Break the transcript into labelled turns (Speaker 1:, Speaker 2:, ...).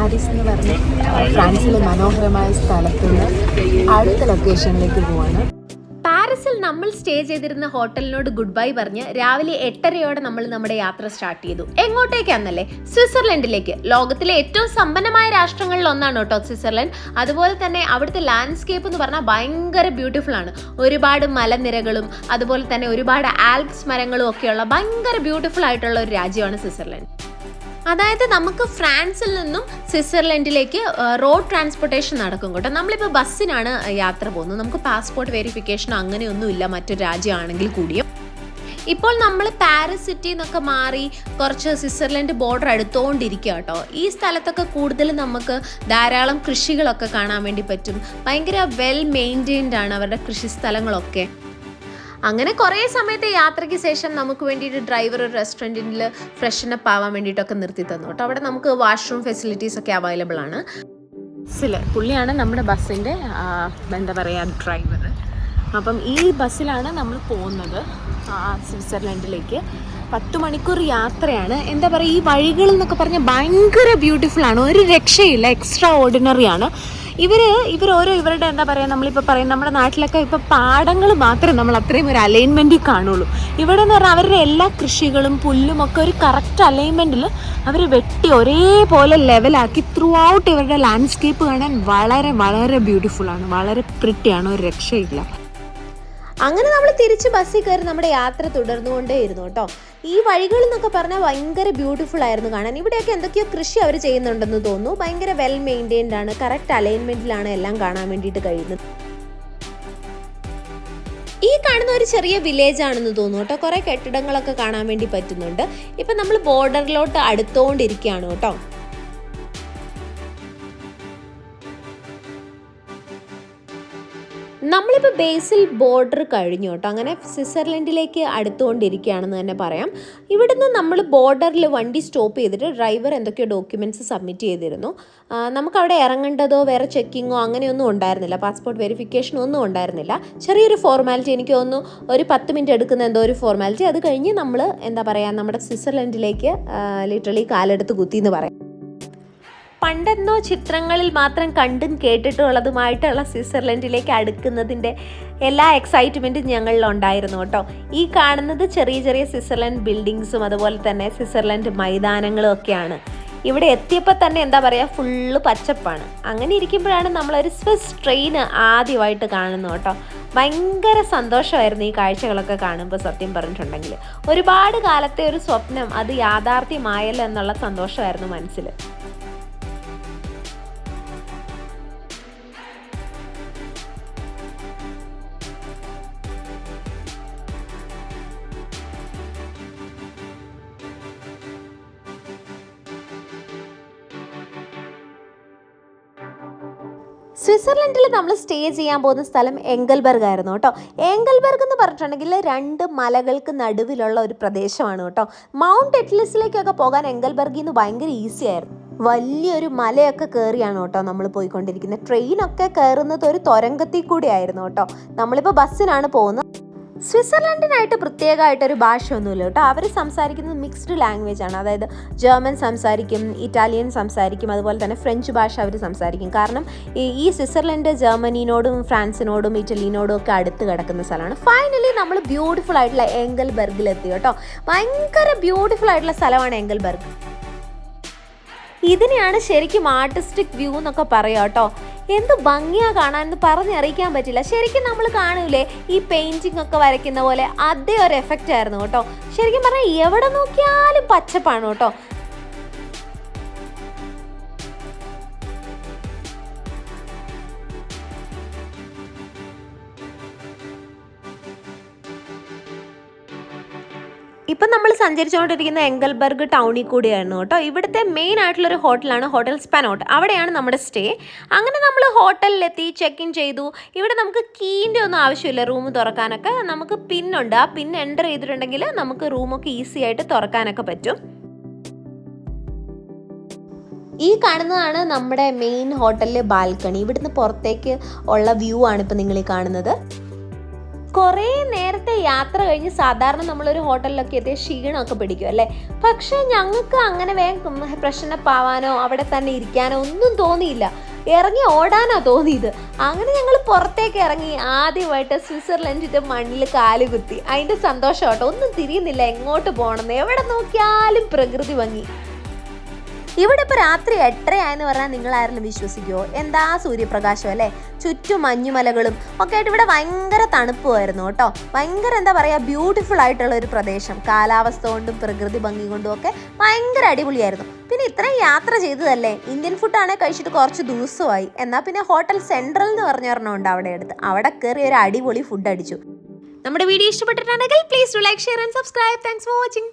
Speaker 1: Paris എന്ന് പറഞ്ഞ ഫ്രാൻസിലെ മനോഹരമായ സ്ഥലത്ത് നിന്ന് അടുത്ത ലൊക്കേഷനിലേക്ക് പോവാണ്.
Speaker 2: പാരീസിൽ നമ്മൾ സ്റ്റേ ചെയ്തിരുന്ന ഹോട്ടലിനോട് ഗുഡ് ബൈ പറഞ്ഞ് രാവിലെ 8:30 നമ്മൾ നമ്മുടെ യാത്ര സ്റ്റാർട്ട് ചെയ്തു. എങ്ങോട്ടേക്കാന്നല്ലേ? സ്വിറ്റ്സർലൻഡിലേക്ക്. ലോകത്തിലെ ഏറ്റവും സമ്പന്നമായ രാഷ്ട്രങ്ങളിൽ ഒന്നാണ് കേട്ടോ സ്വിറ്റ്സർലൻഡ്. അതുപോലെ തന്നെ അവിടുത്തെ ലാൻഡ്സ്കേപ്പ് എന്ന് പറഞ്ഞാൽ ഭയങ്കര ബ്യൂട്ടിഫുൾ ആണ്. ഒരുപാട് മലനിരകളും അതുപോലെ തന്നെ ഒരുപാട് ആൽപ്സ് മരങ്ങളും ഒക്കെയുള്ള ഭയങ്കര ബ്യൂട്ടിഫുൾ ആയിട്ടുള്ള ഒരു രാജ്യമാണ് സ്വിറ്റ്സർലൻഡ്. അതായത് നമുക്ക് ഫ്രാൻസിൽ നിന്നും സ്വിറ്റ്സർലൻഡിലേക്ക് റോഡ് ട്രാൻസ്പോർട്ടേഷൻ നടക്കും കേട്ടോ. നമ്മളിപ്പോൾ ബസ്സിനാണ് യാത്ര പോകുന്നത്. നമുക്ക് പാസ്പോർട്ട് വെരിഫിക്കേഷൻ അങ്ങനെയൊന്നുമില്ല മറ്റൊരു രാജ്യമാണെങ്കിൽ കൂടിയും. ഇപ്പോൾ നമ്മൾ പാരീസ് സിറ്റി എന്നൊക്കെ മാറി കുറച്ച് സ്വിറ്റ്സർലൻഡ് ബോർഡർ അടുത്തുകൊണ്ടിരിക്കുക കേട്ടോ. ഈ സ്ഥലത്തൊക്കെ കൂടുതൽ നമുക്ക് ധാരാളം കൃഷികളൊക്കെ കാണാൻ വേണ്ടി പറ്റും. ഭയങ്കര വെൽ മെയിൻറ്റെയിൻഡ് ആണ് അവരുടെ കൃഷി സ്ഥലങ്ങളൊക്കെ. അങ്ങനെ കുറേ സമയത്തെ യാത്രയ്ക്ക് ശേഷം നമുക്ക് വേണ്ടിയിട്ട് ഡ്രൈവർ ഒരു റെസ്റ്റോറൻറ്റിൽ ഫ്രഷനപ്പ് ആവാൻ വേണ്ടിയിട്ടൊക്കെ നിർത്തി തന്നു കേട്ടോ. അവിടെ നമുക്ക് വാഷ്റൂം ഫെസിലിറ്റീസ് ഒക്കെ അവൈലബിൾ ആണ്.
Speaker 1: പുള്ളിയാണ് നമ്മുടെ ബസ്സിൻ്റെ എന്താ പറയുക ഡ്രൈവർ. അപ്പം ഈ ബസ്സിലാണ് നമ്മൾ പോകുന്നത് സ്വിറ്റ്സർലൻഡിലേക്ക്. 10 മണിക്കൂർ യാത്രയാണ്. എന്താ പറയുക, ഈ വഴികൾ എന്നൊക്കെ പറഞ്ഞാൽ ഭയങ്കര ബ്യൂട്ടിഫുള്ളാണ്, ഒരു രക്ഷയില്ല, എക്സ്ട്രാ ഓർഡിനറി ആണ്. ഇവരുടെ എന്താ പറയുക, നമ്മളിപ്പോൾ പറയും നമ്മുടെ നാട്ടിലൊക്കെ ഇപ്പോൾ പാടങ്ങൾ മാത്രമേ നമ്മൾ അത്രയും ഒരു അലൈൻമെൻറ്റിൽ കാണുള്ളൂ. ഇവിടെ എന്ന് പറഞ്ഞാൽ അവരുടെ എല്ലാ കൃഷികളും പുല്ലും ഒക്കെ ഒരു കറക്റ്റ് അലൈൻമെൻറ്റിൽ അവർ വെട്ടി ഒരേപോലെ ലെവലാക്കി ത്രൂ ഔട്ട് ഇവരുടെ ലാൻഡ്സ്കേപ്പ് കാണാൻ വളരെ വളരെ ബ്യൂട്ടിഫുള്ളാണ്, വളരെ പ്രിറ്റിയാണ്, ഒരു രക്ഷയില്ല.
Speaker 2: അങ്ങനെ നമ്മൾ തിരിച്ച് ബസ്സിൽ കയറി നമ്മുടെ യാത്ര തുടർന്നുകൊണ്ടേയിരുന്നു കേട്ടോ. ഈ വഴികൾ എന്നൊക്കെ പറഞ്ഞാൽ ഭയങ്കര ബ്യൂട്ടിഫുൾ ആയിരുന്നു കാണാൻ. ഇവിടെയൊക്കെ എന്തൊക്കെയോ കൃഷി അവർ ചെയ്യുന്നുണ്ടെന്ന് തോന്നുന്നു. ഭയങ്കര വെൽ മെയിൻറ്റെയിൻഡ് ആണ്, കറക്റ്റ് അലൈൻമെൻറ്റിലാണ് എല്ലാം കാണാൻ വേണ്ടിയിട്ട് കഴിയുന്നത്. ഈ കാണുന്ന ഒരു ചെറിയ വില്ലേജ് ആണെന്ന് തോന്നുന്നു കേട്ടോ. കുറേ കെട്ടിടങ്ങളൊക്കെ കാണാൻ വേണ്ടി പറ്റുന്നുണ്ട്. ഇപ്പം നമ്മൾ ബോർഡറിലോട്ട് അടുത്തുകൊണ്ടിരിക്കുകയാണ് കേട്ടോ. നമ്മളിപ്പോൾ ബേസിൽ ബോർഡർ കഴിഞ്ഞു കേട്ടോ. അങ്ങനെ സ്വിറ്റ്സർലൻഡിലേക്ക് അടുത്തുകൊണ്ടിരിക്കുകയാണെന്ന് തന്നെ പറയാം. ഇവിടുന്ന് നമ്മൾ ബോർഡറിൽ വണ്ടി സ്റ്റോപ്പ് ചെയ്തിട്ട് ഡ്രൈവർ എന്തൊക്കെയോ ഡോക്യുമെൻറ്റ്സ് സബ്മിറ്റ് ചെയ്തിരുന്നു. നമുക്കവിടെ ഇറങ്ങേണ്ടതോ വേറെ ചെക്കിങ്ങോ അങ്ങനെയൊന്നും ഉണ്ടായിരുന്നില്ല, പാസ്പോർട്ട് വെരിഫിക്കേഷനോ ഒന്നും ഉണ്ടായിരുന്നില്ല. ചെറിയൊരു ഫോർമാലിറ്റി, എനിക്ക് തോന്നുന്നു ഒരു 10 മിനിറ്റ് എടുക്കുന്ന എന്തോ ഒരു ഫോർമാലിറ്റി. അത് കഴിഞ്ഞ് നമ്മൾ എന്താ പറയുക നമ്മുടെ സ്വിറ്റ്സർലൻഡിലേക്ക് ലിറ്ററലി കാലെടുത്ത് കുത്തി എന്ന് പറയാം. പണ്ടെന്നോ ചിത്രങ്ങളിൽ മാത്രം കണ്ടും കേട്ടിട്ടുള്ളതുമായിട്ടുള്ള സ്വിറ്റ്സർലൻഡിലേക്ക് അടുക്കുന്നതിൻ്റെ എല്ലാ എക്സൈറ്റ്മെൻറ്റും ഞങ്ങളിലുണ്ടായിരുന്നു കേട്ടോ. ഈ കാണുന്നത് ചെറിയ ചെറിയ സ്വിറ്റ്സർലൻഡ് ബിൽഡിങ്സും അതുപോലെ തന്നെ സ്വിറ്റ്സർലൻഡ് മൈതാനങ്ങളും ഒക്കെയാണ്. ഇവിടെ എത്തിയപ്പോൾ തന്നെ എന്താ പറയുക ഫുള്ള് പച്ചപ്പാണ്. അങ്ങനെ ഇരിക്കുമ്പോഴാണ് നമ്മളൊരു സ്വിസ് ട്രെയിൻ ആദ്യമായിട്ട് കാണുന്നത് കേട്ടോ. ഭയങ്കര സന്തോഷമായിരുന്നു ഈ കാഴ്ചകളൊക്കെ കാണുമ്പോൾ. സത്യം പറഞ്ഞിട്ടുണ്ടെങ്കിൽ ഒരുപാട് കാലത്തെ ഒരു സ്വപ്നം അത് യാഥാർത്ഥ്യമായല്ലോ എന്നുള്ള സന്തോഷമായിരുന്നു മനസ്സിൽ. സ്വിറ്റ്സർലൻഡിൽ നമ്മൾ സ്റ്റേ ചെയ്യാൻ പോകുന്ന സ്ഥലം എംഗൽബർഗ് ആയിരുന്നു കേട്ടോ. എംഗൽബർഗ് എന്ന് പറഞ്ഞിട്ടുണ്ടെങ്കിൽ 2 മലകൾക്ക് നടുവിലുള്ള ഒരു പ്രദേശമാണ് കേട്ടോ. മൗണ്ട് എറ്റ്ലസിലേക്കൊക്കെ പോകാൻ എംഗൽബർഗിൽ നിന്ന് ഭയങ്കര ഈസി ആയിരുന്നു. വലിയൊരു മലയൊക്കെ കയറിയാണ് കേട്ടോ നമ്മൾ പോയിക്കൊണ്ടിരിക്കുന്നത്. ട്രെയിനൊക്കെ കയറുന്നത് ഒരു തുരങ്കത്തിൽ കൂടി ആയിരുന്നു കേട്ടോ. നമ്മളിപ്പോൾ ബസ്സിനാണ് പോകുന്നത്. സ്വിറ്റ്സർലൻഡിനായിട്ട് പ്രത്യേകമായിട്ടൊരു ഭാഷയൊന്നുമില്ല കേട്ടോ. അവർ സംസാരിക്കുന്നത് മിക്സ്ഡ് ലാംഗ്വേജ് ആണ്. അതായത് ജർമ്മൻ സംസാരിക്കും, ഇറ്റാലിയൻ സംസാരിക്കും, അതുപോലെ തന്നെ ഫ്രഞ്ച് ഭാഷ അവർ സംസാരിക്കും. കാരണം ഈ സ്വിറ്റ്സർലൻഡ് ജർമ്മനിയോടും ഫ്രാൻസിനോടും ഇറ്റലിനോടും ഒക്കെ അടുത്ത് കിടക്കുന്ന സ്ഥലമാണ്. ഫൈനലി നമ്മൾ ബ്യൂട്ടിഫുൾ ആയിട്ടുള്ള എംഗൽബർഗിലെത്തി കേട്ടോ. ഭയങ്കര ബ്യൂട്ടിഫുൾ ആയിട്ടുള്ള സ്ഥലമാണ് എംഗൽബർഗ്. ഇതിനെയാണ് ശരിക്കും ആർട്ടിസ്റ്റിക് വ്യൂ എന്നൊക്കെ പറയാം കേട്ടോ. എന്ത് ഭംഗിയാണ് കാണാൻ പറഞ്ഞറിയിക്കാൻ പറ്റില്ല. ശരിക്കും നമ്മൾ കാണൂലേ ഈ പെയിൻറ്റിംഗ് ഒക്കെ വരയ്ക്കുന്ന പോലെ അതേ ഒരു എഫക്റ്റ് ആയിരുന്നു കേട്ടോ. ശരിക്കും പറഞ്ഞാൽ എവിടെ നോക്കിയാലും പച്ചപ്പാണ് കേട്ടോ. ഇപ്പം നമ്മൾ സഞ്ചരിച്ചുകൊണ്ടിരിക്കുന്ന എംഗൽബർഗ് ടൗണിൽ കൂടിയായിരുന്നു കേട്ടോ. ഇവിടുത്തെ മെയിൻ ആയിട്ടുള്ളൊരു ഹോട്ടലാണ് ഹോട്ടൽ സ്പാനോട്ട്. അവിടെയാണ് നമ്മുടെ സ്റ്റേ. അങ്ങനെ നമ്മൾ ഹോട്ടലിലെത്തി, ചെക്ക് ഇൻ ചെയ്തു. ഇവിടെ നമുക്ക് കീൻ്റെ ഒന്നും ആവശ്യമില്ല റൂം തുറക്കാനൊക്കെ. നമുക്ക് പിന്നുണ്ട്. ആ പിൻ എൻ്റർ ചെയ്തിട്ടുണ്ടെങ്കിൽ നമുക്ക് റൂമൊക്കെ ഈസി ആയിട്ട് തുറക്കാനൊക്കെ പറ്റും. ഈ കാണുന്നതാണ് നമ്മുടെ മെയിൻ ഹോട്ടലിലെ ബാൽക്കണി. ഇവിടുന്ന് പുറത്തേക്ക് ഉള്ള വ്യൂ ആണ് ഇപ്പം നിങ്ങൾ ഈ കാണുന്നത്. കുറേ നേരത്തെ യാത്ര കഴിഞ്ഞ് സാധാരണ നമ്മളൊരു ഹോട്ടലിലൊക്കെ എത്തിയ ക്ഷീണമൊക്കെ പിടിക്കും അല്ലേ. പക്ഷേ ഞങ്ങൾക്ക് അങ്ങനെ വേഗം പ്രശ്നപ്പാവാനോ അവിടെ തന്നെ ഇരിക്കാനോ ഒന്നും തോന്നിയില്ല. ഇറങ്ങി ഓടാനാ തോന്നിയത്. അങ്ങനെ ഞങ്ങൾ പുറത്തേക്ക് ഇറങ്ങി ആദ്യമായിട്ട് സ്വിറ്റ്സർലൻഡിൻ്റെ മണ്ണിൽ കാല് കുത്തി. അതിൻ്റെ സന്തോഷം കേട്ടോ, ഒന്നും തിരിയുന്നില്ല എങ്ങോട്ട് പോകണമെന്ന്. എവിടെ നോക്കിയാലും പ്രകൃതി ഭംഗി. ഇവിടെ ഇപ്പോൾ രാത്രി 8:30 പറഞ്ഞാൽ നിങ്ങളാരെങ്കിലും വിശ്വസിക്കുമോ? എന്താ സൂര്യപ്രകാശം അല്ലേ, ചുറ്റും മഞ്ഞുമലകളും ഒക്കെ ആയിട്ട്. ഇവിടെ ഭയങ്കര തണുപ്പുമായിരുന്നു കേട്ടോ. ഭയങ്കര എന്താ പറയുക, ബ്യൂട്ടിഫുൾ ആയിട്ടുള്ള ഒരു പ്രദേശം. കാലാവസ്ഥ കൊണ്ടും പ്രകൃതി ഭംഗി കൊണ്ടും ഒക്കെ ഭയങ്കര അടിപൊളിയായിരുന്നു. പിന്നെ ഇത്രയും യാത്ര ചെയ്തതല്ലേ, ഇന്ത്യൻ ഫുഡാണെങ്കിൽ കഴിച്ചിട്ട് കുറച്ച് ദിവസമായി. എന്നാൽ പിന്നെ ഹോട്ടൽ സെൻട്രൽ എന്ന് പറഞ്ഞൊരെണ്ണമുണ്ട് അവിടെ അടുത്ത്. അവിടെ കയറി ഒരു അടിപൊളി ഫുഡ് അടിച്ചു.
Speaker 1: നമ്മുടെ വീഡിയോ ഇഷ്ടപ്പെട്ടിട്ടുണ്ടെങ്കിൽ please do like, share and subscribe. Thanks for watching.